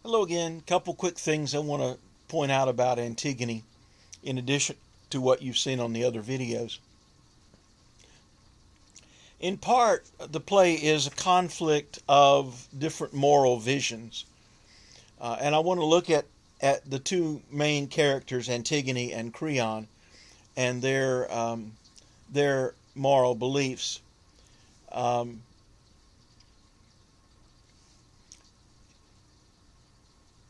Hello again. Couple quick things I want to point out about Antigone in addition to what you've seen on the other videos. In part, the play is a conflict of different moral visions. And I want to look at the two main characters, Antigone and Creon, and their moral beliefs.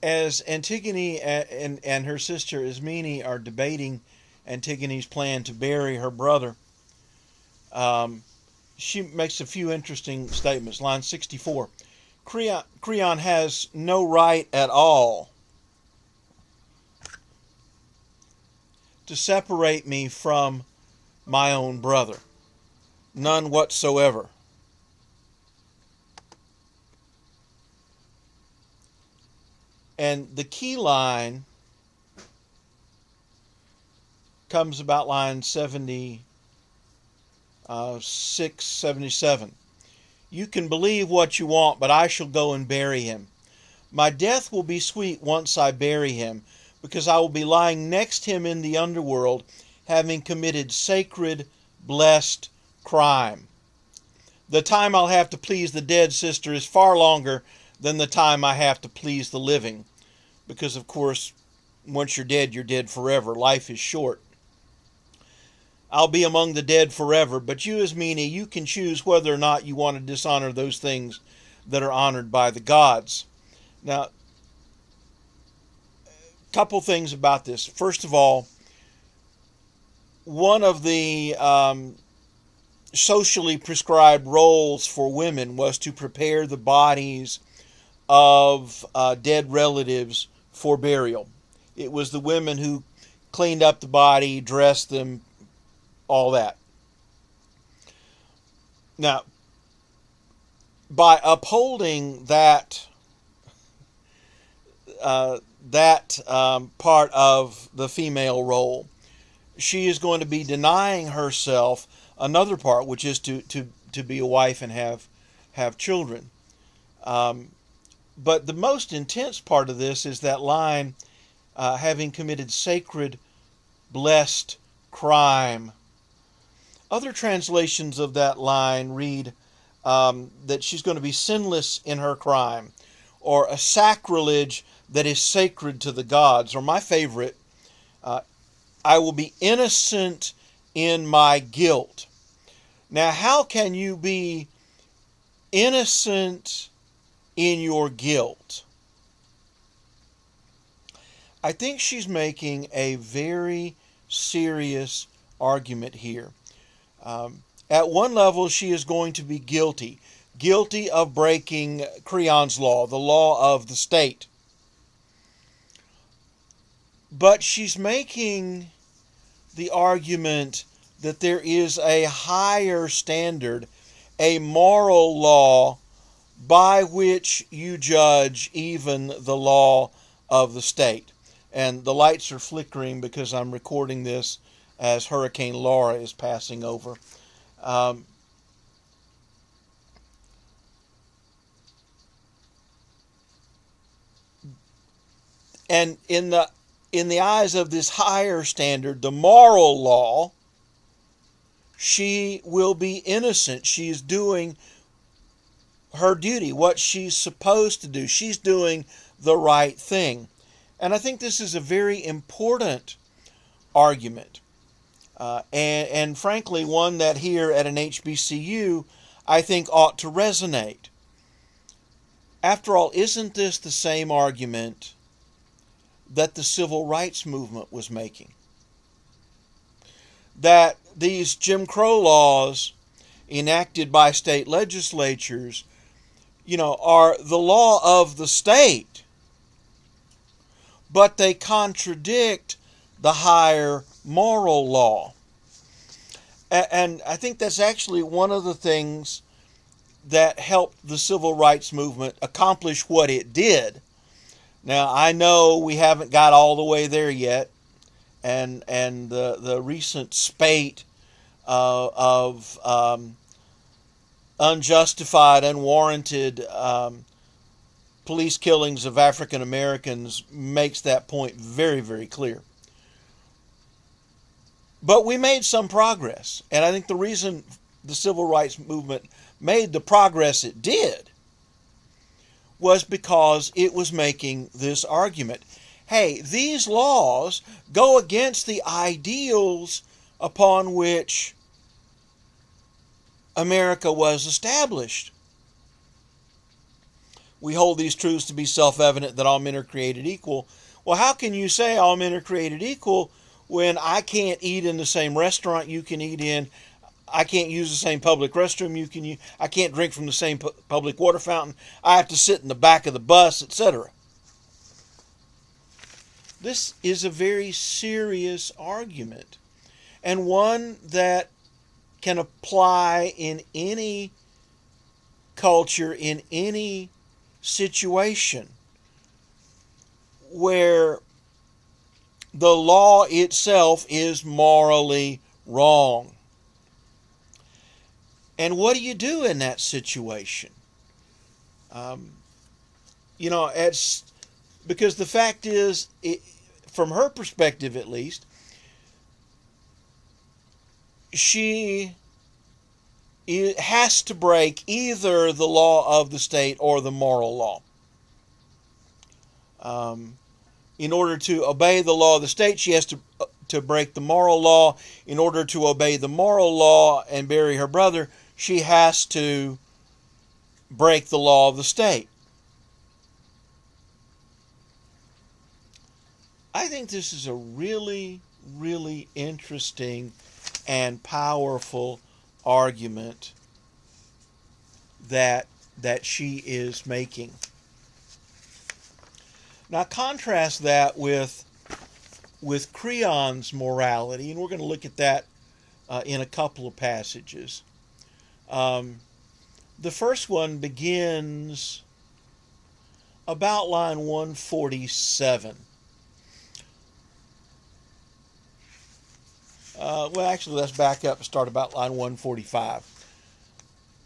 As Antigone and her sister Ismene are debating Antigone's plan to bury her brother, she makes a few interesting statements. Line 64. Creon has no right at all to separate me from my own brother. None whatsoever. And the key line comes about line 76, 77. You can believe what you want, but I shall go and bury him. My death will be sweet once I bury him, because I will be lying next him in the underworld, having committed sacred, blessed crime. The time I'll have to please the dead sister is far longer than the time I have to please the living. Because, of course, once you're dead forever. Life is short. I'll be among the dead forever, but you, Ismene, you can choose whether or not you want to dishonor those things that are honored by the gods. Now, a couple things about this. First of all, one of the socially prescribed roles for women was to prepare the bodies of dead relatives for burial. It was the women who cleaned up the body, dressed them, all that. Now, by upholding that part of the female role, she is going to be denying herself another part, which is to be a wife and have children. But the most intense part of this is that line, having committed sacred, blessed crime. Other translations of that line read that she's going to be sinless in her crime, or a sacrilege that is sacred to the gods, or my favorite, I will be innocent in my guilt. Now, how can you be innocent in your guilt? I think she's making a very serious argument here. At one level, she is going to be guilty of breaking Creon's law, the law of the state. But she's making the argument that there is a higher standard, a moral law by which you judge even the law of the state. And the lights are flickering because I'm recording this as Hurricane Laura is passing over. And in the eyes of this higher standard, the moral law, she will be innocent. She's doing her duty, what she's supposed to do. She's doing the right thing. And I think this is a very important argument. And frankly, one that here at an HBCU, I think ought to resonate. After all, isn't this the same argument that the civil rights movement was making? That these Jim Crow laws enacted by state legislatures, are the law of the state, but they contradict the higher moral law. And I think that's actually one of the things that helped the civil rights movement accomplish what it did. Now, I know we haven't got all the way there yet, and the recent spate of unjustified, unwarranted police killings of African Americans makes that point very, very clear. But we made some progress, and I think the reason the civil rights movement made the progress it did was because it was making this argument. Hey, these laws go against the ideals upon which America was established. We hold these truths to be self-evident that all men are created equal. Well, how can you say all men are created equal when I can't eat in the same restaurant you can eat in? I can't use the same public restroom you can use. I can't drink from the same public water fountain. I have to sit in the back of the bus, etc. This is a very serious argument, and one that can apply in any culture, in any situation where the law itself is morally wrong. And what do you do in that situation? Because the fact is, from her perspective at least, she has to break either the law of the state or the moral law. In order to obey the law of the state, she has to break the moral law. In order to obey the moral law and bury her brother, she has to break the law of the state. I think this is a really, really interesting and powerful argument that she is making. Now contrast that with Creon's morality, and we're going to look at that in a couple of passages. The first one begins about line 147. Actually, let's back up and start about line 145.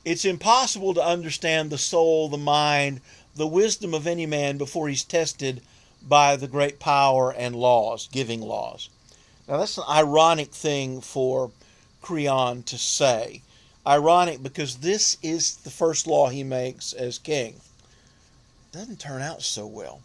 It's impossible to understand the soul, the mind, the wisdom of any man before he's tested by the great power and laws, giving laws. Now, that's an ironic thing for Creon to say. Ironic because this is the first law he makes as king. Doesn't turn out so well.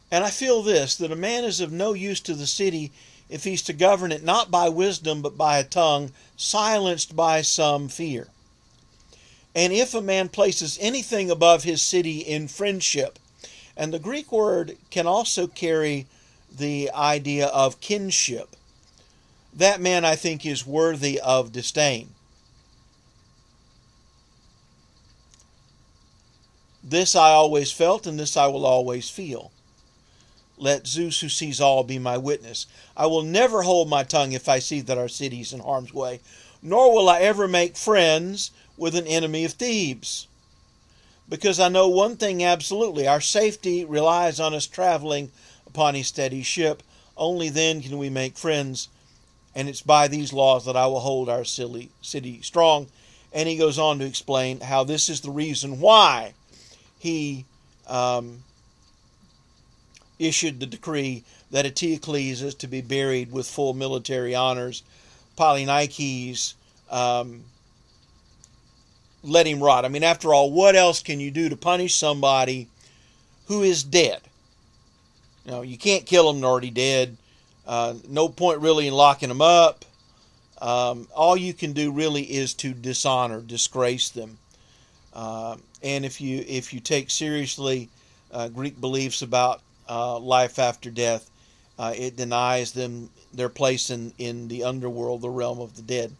And I feel this, that a man is of no use to the city if he's to govern it not by wisdom but by a tongue, silenced by some fear. And if a man places anything above his city in friendship, and the Greek word can also carry the idea of kinship, that man, I think, is worthy of disdain. This I always felt, and this I will always feel. Let Zeus who sees all be my witness. I will never hold my tongue if I see that our city is in harm's way, nor will I ever make friends with an enemy of Thebes. Because I know one thing absolutely, our safety relies on us traveling upon a steady ship. Only then can we make friends, and it's by these laws that I will hold our city strong. And he goes on to explain how this is the reason why he issued the decree that Eteocles is to be buried with full military honors. Polynices let him rot. I mean, after all, what else can you do to punish somebody who is dead? You know, you can't kill him, they're already dead. No point really in locking them up. All you can do really is to dishonor, disgrace them. And if you take seriously Greek beliefs about life after death, it denies them their place in the underworld, the realm of the dead.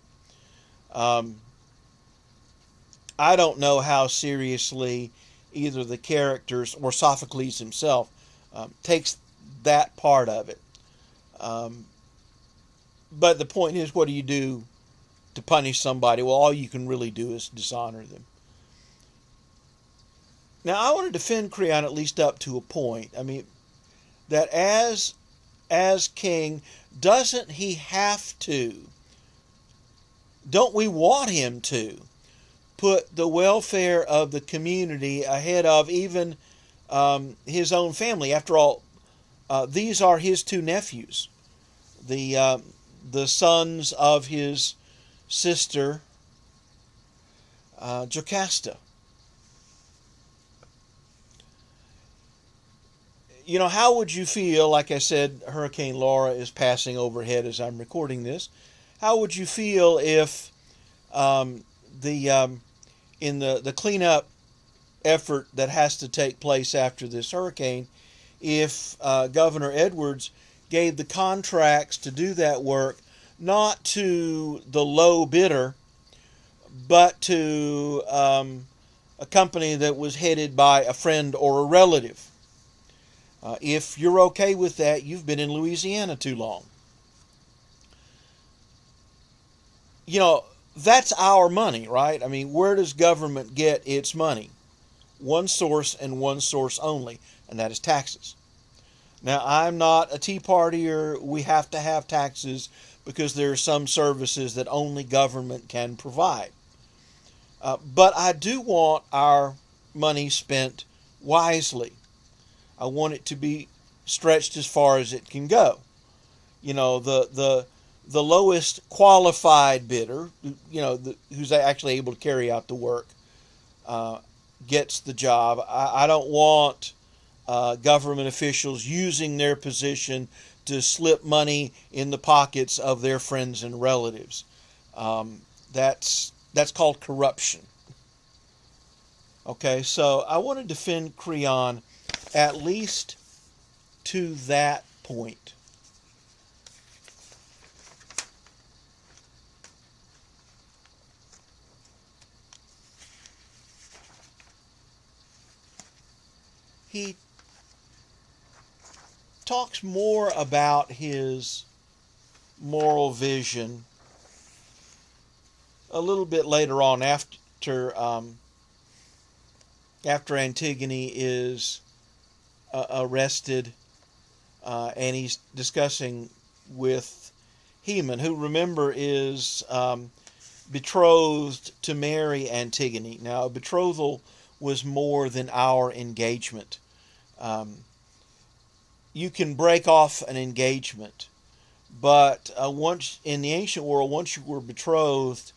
I don't know how seriously either the characters or Sophocles himself takes that part of it. But the point is, what do you do to punish somebody? Well, all you can really do is dishonor them. Now, I want to defend Creon at least up to a point. I mean, that as king, doesn't he have to? Don't we want him to put the welfare of the community ahead of even his own family. After all, these are his two nephews, the sons of his sister Jocasta. You know, how would you feel? Like I said, Hurricane Laura is passing overhead as I'm recording this. How would you feel if the in the cleanup effort that has to take place after this hurricane, if Governor Edwards gave the contracts to do that work not to the low bidder, but to a company that was headed by a friend or a relative? If you're okay with that, you've been in Louisiana too long. You know, that's our money, right? I mean, where does government get its money? One source and one source only, and that is taxes. Now, I'm not a Tea Partier. We have to have taxes because there are some services that only government can provide. But I do want our money spent wisely. I want it to be stretched as far as it can go. You know, the lowest qualified bidder, you know, who's actually able to carry out the work, gets the job. I don't want government officials using their position to slip money in the pockets of their friends and relatives. That's called corruption. Okay, so I want to defend Creon at least to that point. He talks more about his moral vision a little bit later on after Antigone is arrested, and he's discussing with Haemon, who, remember, is betrothed to marry Antigone. Now, a betrothal was more than our engagement. You can break off an engagement, but once in the ancient world, once you were betrothed,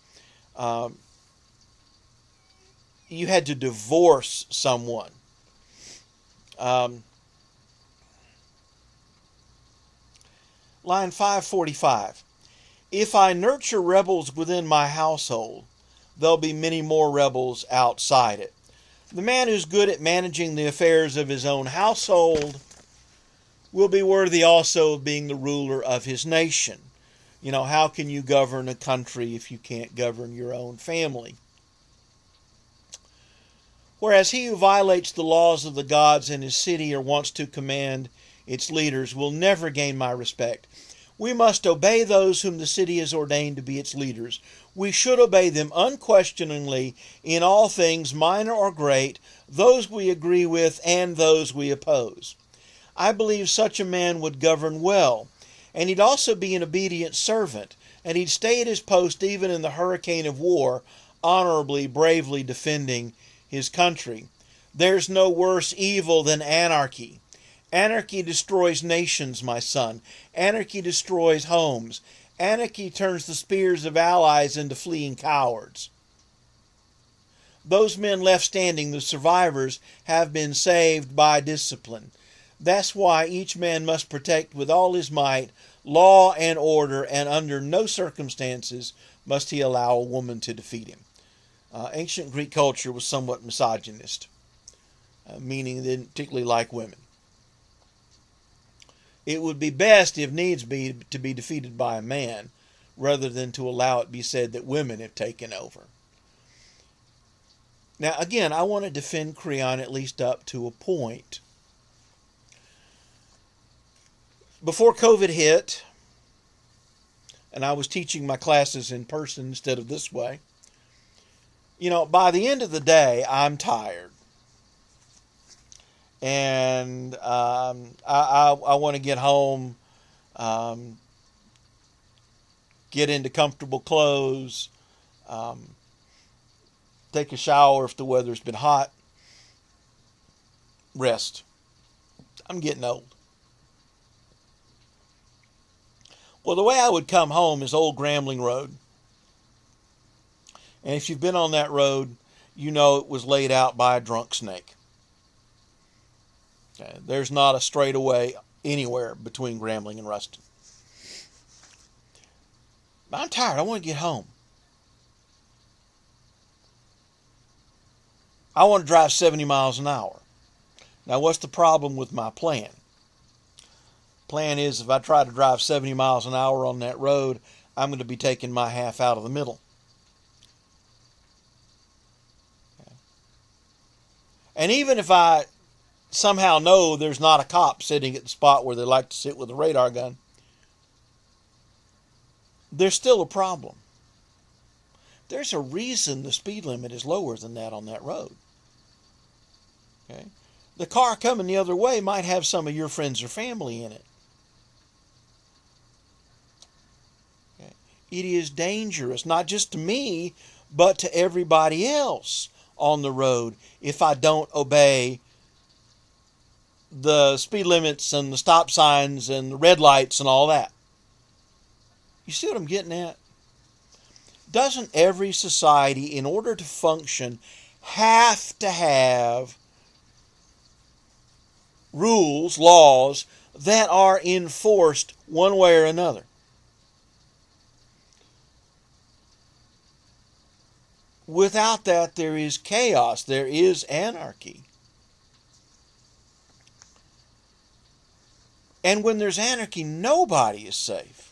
you had to divorce someone. Line 545. If I nurture rebels within my household, there'll be many more rebels outside it. The man who's good at managing the affairs of his own household will be worthy also of being the ruler of his nation. You know, how can you govern a country if you can't govern your own family? Whereas he who violates the laws of the gods in his city or wants to command its leaders will never gain my respect. We must obey those whom the city has ordained to be its leaders. We should obey them unquestioningly in all things, minor or great, those we agree with and those we oppose. I believe such a man would govern well, and he'd also be an obedient servant, and he'd stay at his post even in the hurricane of war, honorably, bravely defending his country. There's no worse evil than anarchy. Anarchy destroys nations, my son. Anarchy destroys homes. Anarchy turns the spears of allies into fleeing cowards. Those men left standing, the survivors, have been saved by discipline. That's why each man must protect with all his might law and order, and under no circumstances must he allow a woman to defeat him. Ancient Greek culture was somewhat misogynist, meaning they didn't particularly like women. It would be best, if needs be, to be defeated by a man, rather than to allow it be said that women have taken over. Now, again, I want to defend Creon at least up to a point. Before COVID hit, and I was teaching my classes in person instead of this way, you know, by the end of the day, I'm tired. And I want to get home, get into comfortable clothes, take a shower if the weather's been hot, rest. I'm getting old. Well, the way I would come home is Old Grambling Road. And if you've been on that road, you know it was laid out by a drunk snake. Okay, there's not a straightaway anywhere between Grambling and Ruston. I'm tired. I want to get home. I want to drive 70 miles an hour. Now, what's the problem with my plan? Plan is if I try to drive 70 miles an hour on that road, I'm going to be taking my half out of the middle. Okay. And even if I somehow know there's not a cop sitting at the spot where they like to sit with a radar gun, there's still a problem. There's a reason the speed limit is lower than that on that road. Okay? The car coming the other way might have some of your friends or family in it. Okay? It is dangerous, not just to me, but to everybody else on the road if I don't obey the speed limits and the stop signs and the red lights and all that. You see what I'm getting at? Doesn't every society, in order to function, have to have rules, laws that are enforced one way or another? Without that, there is chaos, there is anarchy. And when there's anarchy, nobody is safe.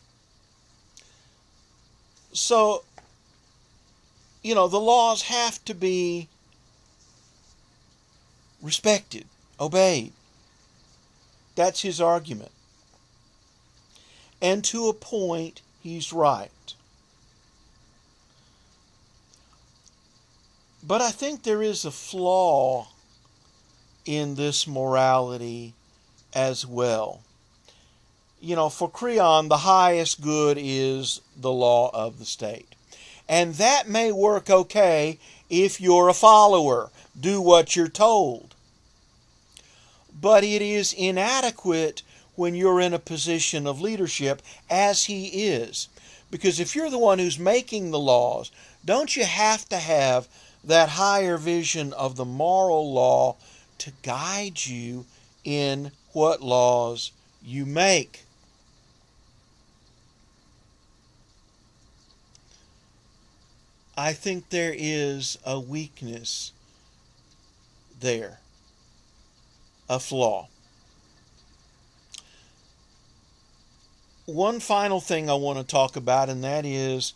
So, the laws have to be respected, obeyed. That's his argument. And to a point, he's right. But I think there is a flaw in this morality as well. For Creon, the highest good is the law of the state. And that may work okay if you're a follower. Do what you're told. But it is inadequate when you're in a position of leadership, as he is. Because if you're the one who's making the laws, don't you have to have that higher vision of the moral law to guide you in what laws you make? I think there is a weakness there, a flaw. One final thing I want to talk about, and that is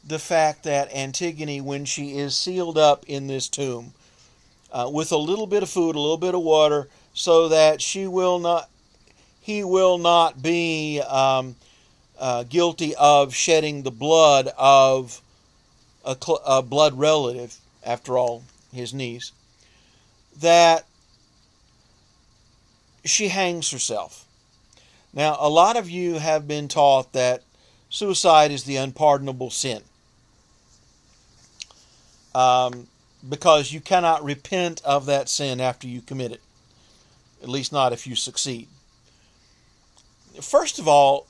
the fact that Antigone, when she is sealed up in this tomb, with a little bit of food, a little bit of water, so that he will not be guilty of shedding the blood of a blood relative, after all, his niece, that she hangs herself. Now, a lot of you have been taught that suicide is the unpardonable sin, because you cannot repent of that sin after you commit it, at least not if you succeed. First of all,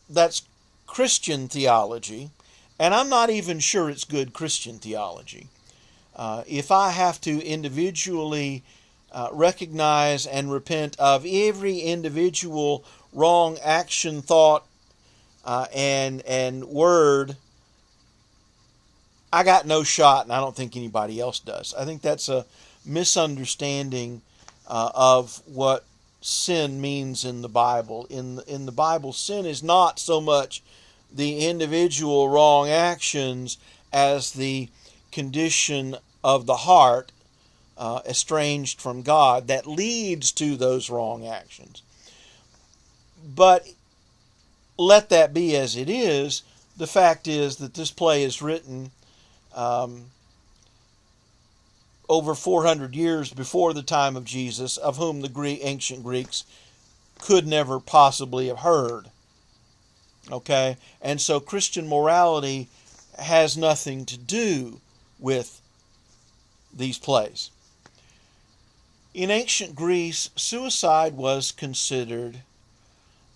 that's Christian theology, and I'm not even sure it's good Christian theology. If I have to individually recognize and repent of every individual wrong action, thought, and word, I got no shot, and I don't think anybody else does. I think that's a misunderstanding of what sin means in the Bible. In the Bible, sin is not so much the individual wrong actions as the condition of the heart estranged from God that leads to those wrong actions. But let that be as it is. The fact is that this play is written over 400 years before the time of Jesus, of whom the ancient Greeks could never possibly have heard. Okay? And so Christian morality has nothing to do with these plays. In ancient Greece, suicide was considered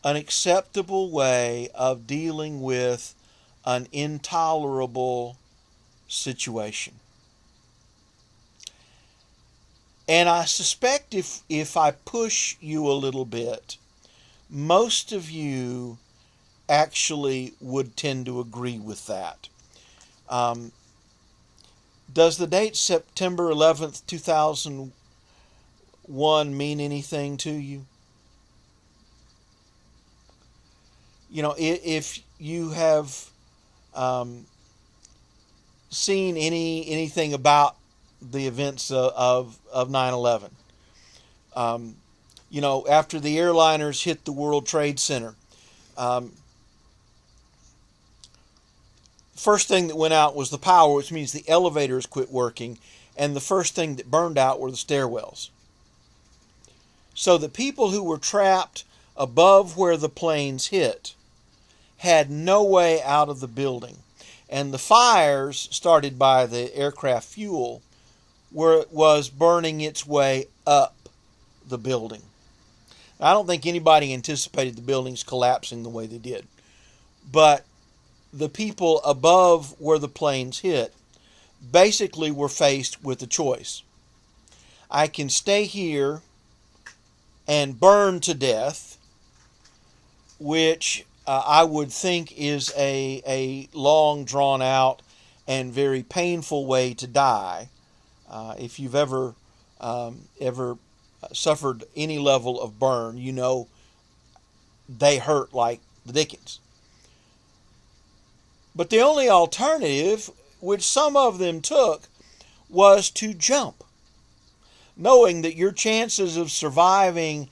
an acceptable way of dealing with an intolerable situation. And I suspect if I push you a little bit, most of you actually would tend to agree with that. Does the date September 11th, 2001 mean anything to you? You know, if you have seen anything about the events of 9/11, you know, after the airliners hit the World Trade Center, first thing that went out was the power, which means the elevators quit working, and the first thing that burned out were the stairwells. So the people who were trapped above where the planes hit had no way out of the building. And the fires started by the aircraft fuel was burning its way up the building. I don't think anybody anticipated the buildings collapsing the way they did. But the people above where the planes hit basically were faced with a choice. I can stay here and burn to death, which I would think is a long drawn out and very painful way to die. If you've ever suffered any level of burn, you know they hurt like the dickens. But the only alternative, which some of them took, was to jump, knowing that your chances of surviving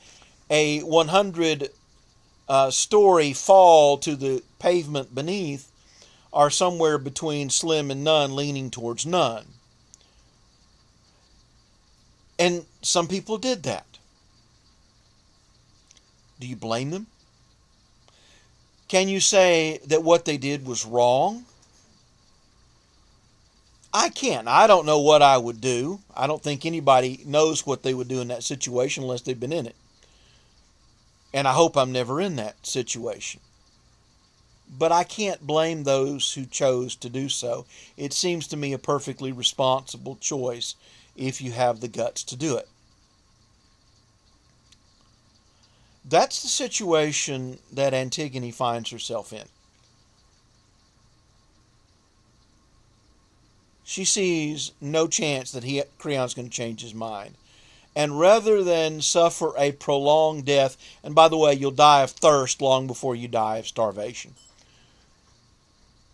a 100-story fall to the pavement beneath are somewhere between slim and none, leaning towards none. And some people did that. Do you blame them? Can you say that what they did was wrong? I can't. I don't know what I would do. I don't think anybody knows what they would do in that situation unless they've been in it. And I hope I'm never in that situation. But I can't blame those who chose to do so. It seems to me a perfectly responsible choice if you have the guts to do it. That's the situation that Antigone finds herself in. She sees no chance that Creon's going to change his mind. And rather than suffer a prolonged death, and by the way, you'll die of thirst long before you die of starvation.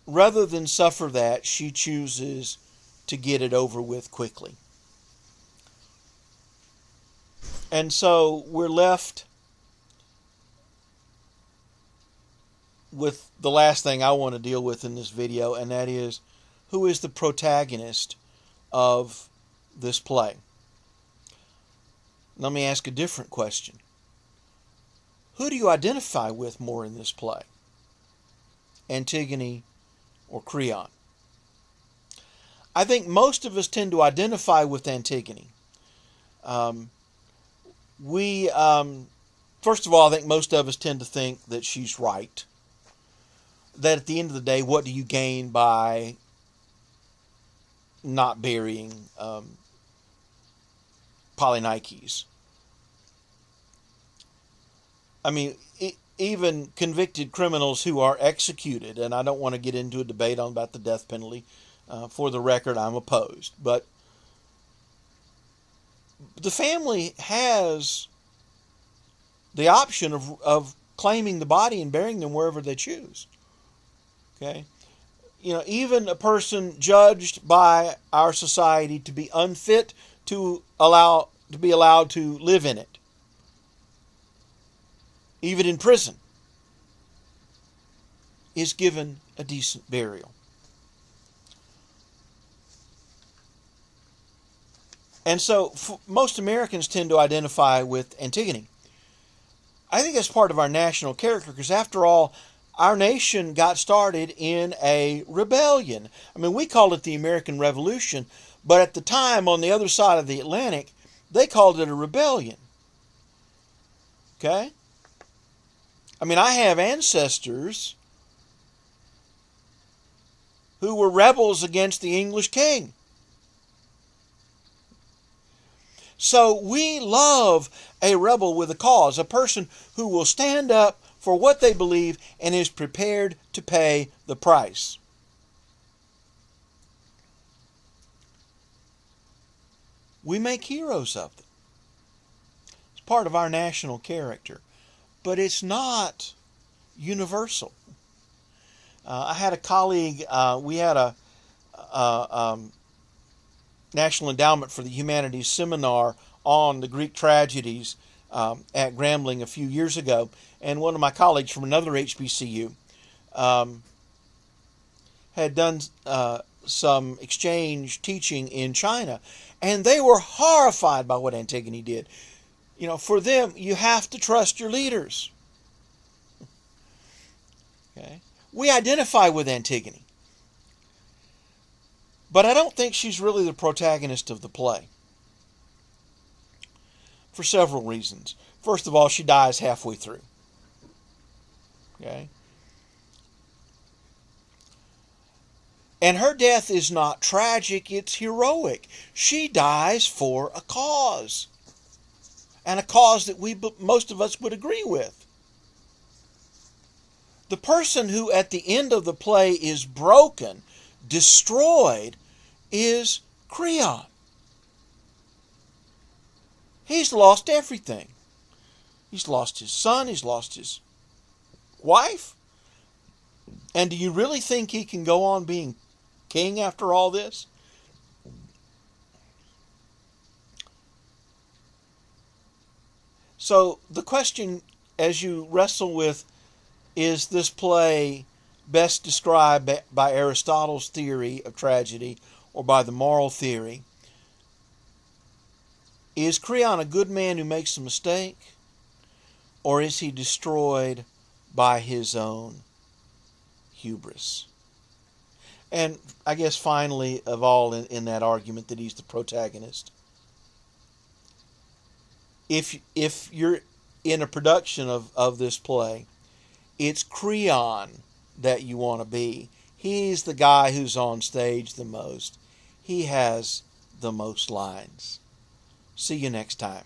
Rather than suffer that, she chooses to get it over with quickly. And so we're left with the last thing I want to deal with in this video, and that is, who is the protagonist of this play? Let me ask a different question. Who do you identify with more in this play? Antigone or Creon? I think most of us tend to identify with Antigone. First of all, I think most of us tend to think that she's right. That at the end of the day, what do you gain by not burying Polynikes? I mean, even convicted criminals who are executed, and I don't want to get into a debate about the death penalty. For the record, I'm opposed. But the family has the option of claiming the body and burying them wherever they choose. Okay? You know, even a person judged by our society to be unfit to be allowed to live in it, even in prison, is given a decent burial. And so most Americans tend to identify with Antigone. I think that's part of our national character, because after all, our nation got started in a rebellion. I mean, we call it the American Revolution, But at the time, on the other side of the Atlantic, they called it a rebellion. Okay? I mean, I have ancestors who were rebels against the English king. So we love a rebel with a cause, a person who will stand up for what they believe and is prepared to pay the price. We make heroes of them. It's part of our national character, but it's not universal. I had a colleague, we had a National Endowment for the Humanities seminar on the Greek tragedies at Grambling a few years ago, and one of my colleagues from another HBCU had done some exchange teaching in China, and they were horrified by what Antigone did. You know, for them, you have to trust your leaders. Okay? We identify with Antigone, but I don't think she's really the protagonist of the play for several reasons. First of all, she dies halfway through. Okay? And her death is not tragic, it's heroic. She dies for a cause. And a cause that most of us would agree with. The person who at the end of the play is broken, destroyed, is Creon. He's lost everything. He's lost his son, he's lost his wife. And do you really think he can go on being king after all this? So the question as you wrestle with, is this play best described by Aristotle's theory of tragedy or by the moral theory? Is Creon a good man who makes a mistake? Or is he destroyed by his own hubris? And I guess finally of all in that argument that he's the protagonist. If you're in a production of this play, it's Creon that you want to be. He's the guy who's on stage the most. He has the most lines. See you next time.